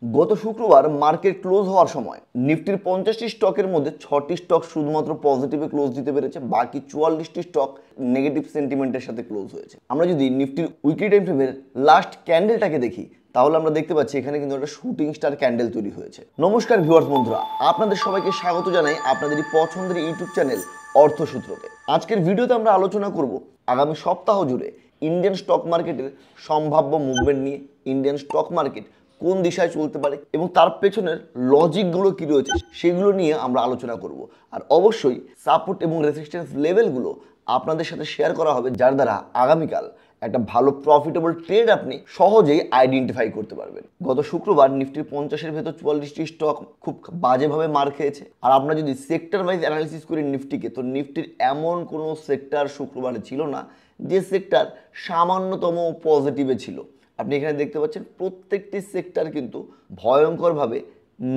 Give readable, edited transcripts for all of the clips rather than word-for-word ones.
গত শুক্রবার market close হওয়ার সময় নিফটির 50টি স্টকের মধ্যে 6টি স্টক শুধুমাত্র পজিটিভে ক্লোজ দিতে পেরেছে, বাকি 44টি স্টক নেগেটিভ সেন্টিমেন্টের সাথে ক্লোজ হয়েছে। আমরা যদি নিফটির উইকলি টাইম ফ্রেমের লাস্ট ক্যান্ডেলটাকে দেখি তাহলে আমরা দেখতে পাচ্ছি এখানে কিন্তু একটা শুটিং স্টার ক্যান্ডেল তৈরি হয়েছে। নমস্কার ভিউয়ার্স বন্ধুরা, আপনাদের সবাইকে স্বাগত জানাই আপনাদের পছন্দের ইউটিউব চ্যানেল অর্থসূত্রতে। আজকের ভিডিওতে আমরা আলোচনা করব আগামী সপ্তাহ জুড়ে ইন্ডিয়ান স্টক মার্কেটের সম্ভাব্য মুভমেন্ট নিয়ে। ইন্ডিয়ান স্টক মার্কেট কোন দিশায় চলতে পারে এবং তার পেছনের লজিকগুলো কী রয়েছে সেগুলো নিয়ে আমরা আলোচনা করব। আর অবশ্যই সাপোর্ট এবং রেসিস্ট্যান্স লেভেলগুলো আপনাদের সাথে শেয়ার করা হবে, যার দ্বারা আগামীকাল একটা ভালো প্রফিটেবল ট্রেড আপনি সহজেই আইডেন্টিফাই করতে পারবেন। গত শুক্রবার নিফটির 50-এর ভেতর 44টি স্টক খুব বাজেভাবে মার খেয়েছে। আর আমরা যদি সেক্টর ওয়াইজ অ্যানালিসিস করি নিফটিকে, তো নিফটির এমন কোনো সেক্টর শুক্রবারে ছিল না যে সেক্টর সামান্যতম পজিটিভে ছিল। আপনি এখানে দেখতে পাচ্ছেন প্রত্যেকটি সেক্টর কিন্তু ভয়ঙ্করভাবে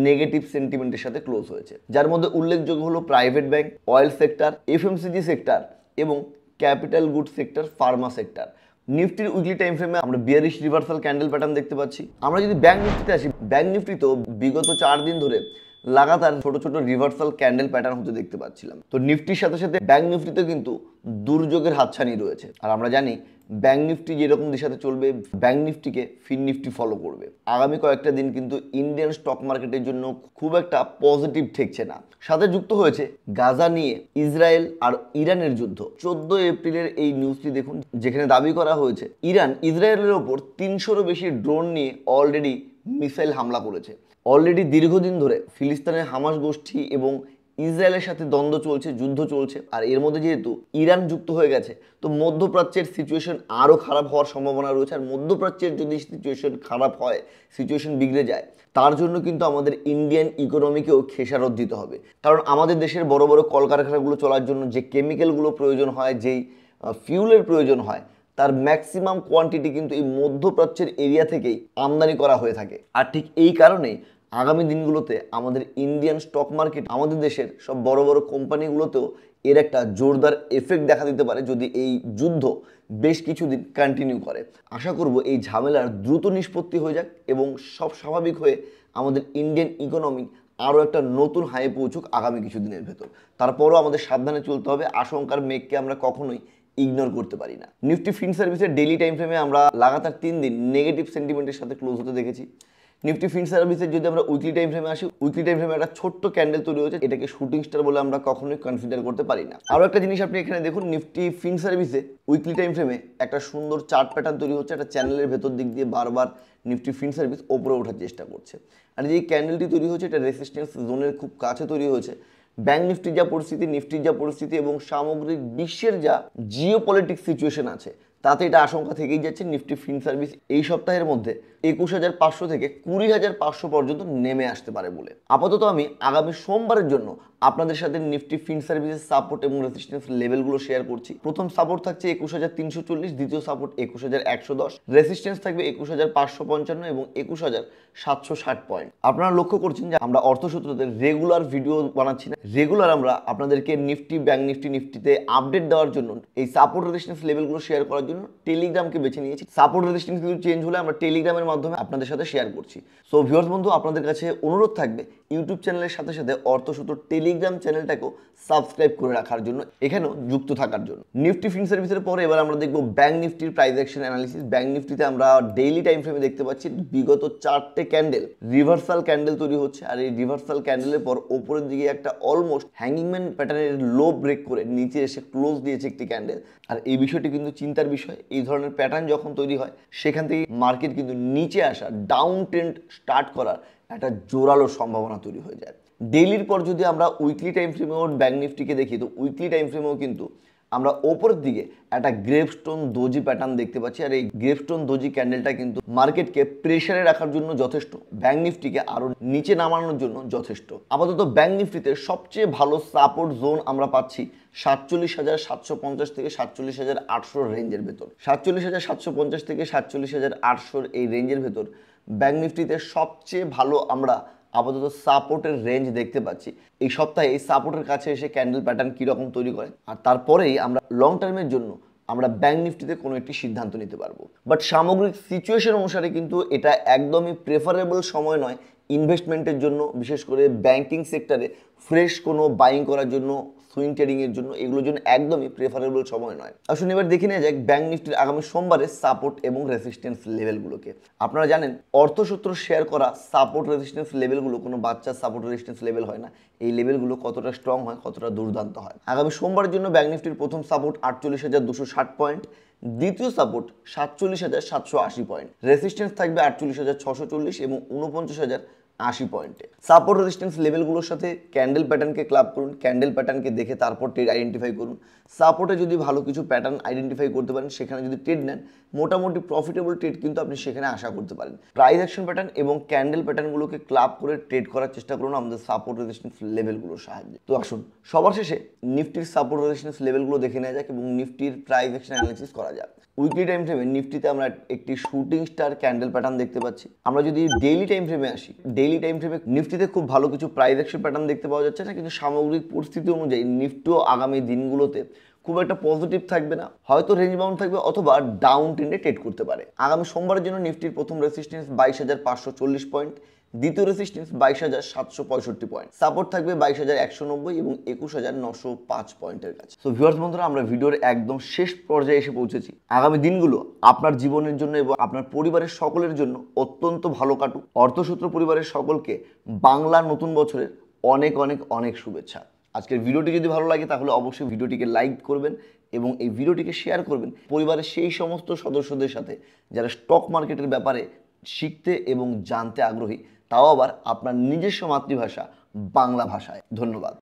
নেগেটিভ সেন্টিমেন্টের সাথে ক্লোজ হয়েছে, যার মধ্যে উল্লেখযোগ্য হলো private bank, oil sector, FMCG sector এবং capital good sector, pharma sector. নিফটির উইকলি টাইম ফ্রেমে আমরা বিয়ারিশ রিভার্সাল ক্যান্ডেল প্যাটার্ন দেখতে পাচ্ছি। আমরা যদি ব্যাংক নিফটিতে আসি, ব্যাংক নিফটিতেও বিগত 4 দিন ধরে লাগাতার ছোট ছোট রিভার্সাল ক্যান্ডেল প্যাটার্ন হতে দেখতে পাচ্ছিলাম। তো নিফটির সাথে সাথে ব্যাংক নিফটিতে কিন্তু দুর্যোগের হাতছানি রয়েছে। আর আমরা জানি ব্যাংক নিফটি যেরকম দিশাতে চলবে, ব্যাংক নিফটিকে ফিন নিফটি ফলো করবে। আগামী কয়েকটা দিন কিন্তু ইন্ডিয়ান স্টক মার্কেটের জন্য খুব একটা পজিটিভ ঠেকছে না। সাথে যুক্ত হয়েছে গাজা নিয়ে ইসরায়েল আর ইরানের যুদ্ধ। 14 এপ্রিলের এই নিউজটি দেখুন, যেখানে দাবি করা হয়েছে ইরান ইসরায়েলের ওপর 300-রও বেশি ড্রোন নিয়ে অলরেডি মিসাইল হামলা করেছে। অলরেডি দীর্ঘদিন ধরে ফিলিস্তিনের হামাস গোষ্ঠী এবং ইসরায়েলের সাথে দ্বন্দ্ব চলছে, যুদ্ধ চলছে। আর এর মধ্যে যেহেতু ইরান যুক্ত হয়ে গেছে, তো মধ্যপ্রাচ্যের সিচুয়েশন আরও খারাপ হওয়ার সম্ভাবনা রয়েছে। আর মধ্যপ্রাচ্যের যদি সিচুয়েশন খারাপ হয়, সিচুয়েশন বিগড়ে যায়, তার জন্য কিন্তু আমাদের ইন্ডিয়ান ইকোনমিকেও খেসারত দিতে হবে। কারণ আমাদের দেশের বড় বড় কলকারখানাগুলো চলার জন্য যে কেমিক্যালগুলো প্রয়োজন হয়, যেই ফিউলের প্রয়োজন হয়, তার ম্যাক্সিমাম কোয়ান্টিটি কিন্তু এই মধ্যপ্রাচ্যের এরিয়া থেকেই আমদানি করা হয়ে থাকে। আর ঠিক এই কারণেই আগামী দিনগুলোতে আমাদের ইন্ডিয়ান স্টক মার্কেট, আমাদের দেশের সব বড় বড় কোম্পানিগুলোতেও এর একটা জোরদার এফেক্ট দেখা দিতে পারে যদি এই যুদ্ধ বেশ কিছুদিন কন্টিনিউ করে। আশা করব এই ঝামেলার দ্রুত নিষ্পত্তি হয়ে যাক এবং সব স্বাভাবিক হয়ে আমাদের ইন্ডিয়ান ইকোনমি আরও একটা নতুন হাই পৌঁছুক আগামী কিছুদিনের ভেতর। তারপরও আমাদের সাবধানে চলতে হবে। আশঙ্কার মেঘকে আমরা কখনোই ইগনোর করতে পারি না। নিফটি ফিন সার্ভিসের ডেইলি টাইম ফ্রেমে আমরা লাগাতার 3 দিন নেগেটিভ সেন্টিমেন্টের সাথে ক্লোজ হতে দেখেছি। নিফটি ফিন সার্ভিসের যদি আমরা উইকলি টাইম ফ্রেমে আসি, উইকলি টাইম ফ্রেমে একটা ছোট্ট ক্যান্ডেল তৈরি হয়েছে, এটাকে শুটিং স্টার বলে আমরা কখনোই কনসিডার করতে পারি না। আরও একটা জিনিস আপনি এখানে দেখুন, নিফটি ফিন সার্ভিসে উইকলি টাইম ফ্রেমে একটা সুন্দর চার্ট প্যাটার্ন তৈরি হচ্ছে। একটা চ্যানেলের ভেতর দিক দিয়ে বারবার নিফটি ফিন সার্ভিস ওপরে ওঠার চেষ্টা করছে। আর যে ক্যান্ডেলটি তৈরি হয়েছে, এটা রেসিস্ট্যান্স জোনের খুব কাছে তৈরি হয়েছে। ব্যাংক নিফটির যা পরিস্থিতি, নিফটির যা পরিস্থিতি এবং সামগ্রিক বিশ্বের যা জিও পলিটিক্স সিচুয়েশন আছে, তাতে এটা আশঙ্কা থেকেই যাচ্ছে নিফটি ফিন সার্ভিস এই সপ্তাহের মধ্যে 21,500 থেকে 20,500 পর্যন্ত নেমে আসতে পারে বলে। আপাতত আমি আগামী সোমবারের জন্য আপনাদের সাথে নিফটি ফিন সার্ভিসের সাপোর্ট এবং রেসিস্ট্যান্স লেভেলগুলো শেয়ার করছি। প্রথম সাপোর্ট থাকছে 21,340, দ্বিতীয় সাপোর্ট 21,110, রেসিস্ট্যান্স থাকবে 21,555 এবং 21,760 পয়েন্ট। আপনারা লক্ষ্য করছেন যে আমরা অর্থসূত্রতে রেগুলার ভিডিও বানাচ্ছি না। রেগুলার আমরা আপনাদেরকে নিফটি, ব্যাংক নিফটি, নিফটিতে আপডেট দেওয়ার জন্য, এই সাপোর্ট রেজিস্ট্যান্স লেভেলগুলো শেয়ার করার জন্য টেলিগ্রামকে বেছে নিয়েছি। সাপোর্ট রেজিস্ট্যান্স কিছু চেঞ্জ হলে আমরা টেলিগ্রামের মাধ্যমে আপনাদের সাথে শেয়ার করছি। সো ভিউয়ার্স বন্ধু, আপনাদের কাছে অনুরোধ থাকবে ইউটিউব চ্যানেলের সাথে সাথে অর্থসূত্র টেলিগ্রাম চ্যানেলটাকেও সাবস্ক্রাইব করে রাখার জন্য, এখানেও যুক্ত থাকার জন্য। নিফটি ফিন সার্ভিসের পরে এবার আমরা দেখব ব্যাংক নিফটির প্রাইস অ্যাকশন অ্যানালিসিস। ব্যাংক নিফটিতে আমরা ডেইলি টাইম ফ্রেমে দেখতে পাচ্ছি বিগত 4টে ক্যান্ডেল রিভার্সাল ক্যান্ডেল তৈরি হচ্ছে। আর এই রিভার্সাল ক্যান্ডেলের পর ওপরের দিকে একটা অলমোস্ট হ্যাঙ্গিংম্যান প্যাটার্নের লো ব্রেক করে নিচে এসে ক্লোজ দিয়েছে একটি ক্যান্ডেল। আর এই বিষয়টি কিন্তু চিন্তার বিষয়। এই ধরনের প্যাটার্ন যখন তৈরি হয়, সেখান থেকে মার্কেট কিন্তু নিচে আসা, ডাউন ট্রেন্ড স্টার্ট করার একটা জোরালো সম্ভাবনা তৈরি হয়ে যায়। ডেইলির পর যদি আমরা উইকলি টাইম ফ্রেমেও ব্যাংক নিফটিকে দেখি, তো উইকলি টাইম ফ্রেমেও কিন্তু আমরা ওপরের দিকে একটা গ্রেভস্টোন দোজি প্যাটার্ন দেখতে পাচ্ছি। আর এই গ্রেভস্টোন দোজি ক্যান্ডেলটা কিন্তু মার্কেটকে প্রেসারে রাখার জন্য যথেষ্ট, ব্যাংক নিফটিকে আরও নিচে নামানোর জন্য যথেষ্ট। আপাতত ব্যাংক নিফটিতে সবচেয়ে ভালো সাপোর্ট জোন আমরা পাচ্ছি 47,750 থেকে 47,800 রেঞ্জের ভেতর। 47,750 থেকে 47,800 এই রেঞ্জের ভেতর ব্যাংক নিফটিতে সবচেয়ে ভালো আমরা আপাতত সাপোর্টের রেঞ্জ দেখতে পাচ্ছি। এই সপ্তাহে এই সাপোর্টের কাছে এসে ক্যান্ডেল প্যাটার্ন কীরকম তৈরি করে, আর তারপরেই আমরা লং টার্মের জন্য আমরা ব্যাংক নিফটিতে কোনো একটি সিদ্ধান্ত নিতে পারবো। বাট সামগ্রিক সিচুয়েশন অনুসারে কিন্তু এটা একদমই প্রেফারেবল সময় নয় ইনভেস্টমেন্টের জন্য, বিশেষ করে ব্যাংকিং সেক্টরে ফ্রেশ কোনো বাইং করার জন্য, সুইং ট্রেডিংয়ের জন্য, এগুলোর জন্য একদমই প্রেফারেবল সময় নয়। আসুন এবার দেখে নেওয়া যাক ব্যাংক নিফটির আগামী সোমবারে সাপোর্ট এবং রেসিস্ট্যান্স লেভেলগুলোকে। আপনারা জানেন অর্থসূত্র শেয়ার করা সাপোর্ট রেসিস্ট্যান্স লেভেলগুলো কোনো বাচ্চার সাপোর্ট রেসিস্ট্যান্স লেভেল হয় না। এই লেভেলগুলো কতটা স্ট্রং হয়, কতটা দুর্দান্ত হয়। আগামী সোমবারের জন্য ব্যাংক নিফটির প্রথম সাপোর্ট 48,260 পয়েন্ট, দ্বিতীয় সাপোর্ট 47,780 পয়েন্ট, রেসিস্ট্যান্স থাকবে 48,640 এবং 49,080 পয়েন্টে। সাপোর্ট রেজিস্ট্যান্স লেভেলগুলোর সাথে ক্যান্ডেল প্যাটার্নকে ক্লাব করুন, ক্যান্ডেল প্যাটার্নকে দেখে তারপর ট্রেড আইডেন্টিফাই করুন। সাপোর্টে যদি ভালো কিছু প্যাটার্ন আইডেন্টিফাই করতে পারেন, সেখানে যদি ট্রেড নেন, মোটামুটি প্রফিটেবল ট্রেড কিন্তু আপনি সেখানে আশা করতে পারেন। প্রাইস অ্যাকশন প্যাটার্ন এবং ক্যান্ডেল প্যাটার্নগুলোকে ক্লাব করে ট্রেড করার চেষ্টা করুন আমাদের সাপোর্ট রেজিস্ট্যান্স লেভেলগুলোর সাহায্যে। তো আসুন সবার শেষে নিফটির সাপোর্ট রেজিস্ট্যান্স লেভেলগুলো দেখে নেওয়া যাক এবং নিফটির প্রাইস অ্যাকশন অ্যানালিসিস করা যাক। উইকলি টাইম ফ্রেমে নিফটিতে আমরা একটি শুটিং স্টার ক্যান্ডেল প্যাটার্ন দেখতে পাচ্ছি। আমরা যদি ডেইলি টাইম ফ্রেমে আসি, ডেইলি টাইম ফ্রেমে নিফটিতে খুব ভালো কিছু প্রাইস অ্যাকশন প্যাটার্ন দেখতে পাওয়া যাচ্ছে না, কিন্তু সামগ্রিক পরিস্থিতি অনুযায়ী নিফটিও আগামী দিনগুলোতে খুব একটা পজিটিভ থাকবে না, হয়তো রেঞ্জ বাউন্ড থাকবে অথবা ডাউন ট্রেন্ডে ট্রেড করতে পারে। আগামী সোমবারের জন্য নিফটির প্রথম রেসিস্ট্যান্স 22,540 পয়েন্ট, দ্বিতীয় রেসিস্ট্যান্স 22,765 পয়েন্ট, সাপোর্ট থাকবে 22,190 এবং 21,905 পয়েন্টের কাছে। সো ভিউয়ার্স বন্ধুরা, আমরা ভিডিওর একদম শেষ পর্যায়ে এসে পৌঁছেছি। আগামী দিনগুলো আপনার জীবনের জন্য এবং আপনার পরিবারের সকলের জন্য অত্যন্ত ভালো কাটুক। অর্থসূত্র পরিবারের সকলকে বাংলা নতুন বছরের অনেক অনেক অনেক শুভেচ্ছা। আজকের ভিডিওটি যদি ভালো লাগে তাহলে অবশ্যই ভিডিওটিকে লাইক করবেন এবং এই ভিডিওটিকে শেয়ার করবেন পরিবারের সেই সমস্ত সদস্যদের সাথে যারা স্টক মার্কেটের ব্যাপারে শিখতে এবং জানতে আগ্রহী, তাও আবার আপনার নিজস্ব মাতৃভাষা বাংলা ভাষায়। ধন্যবাদ।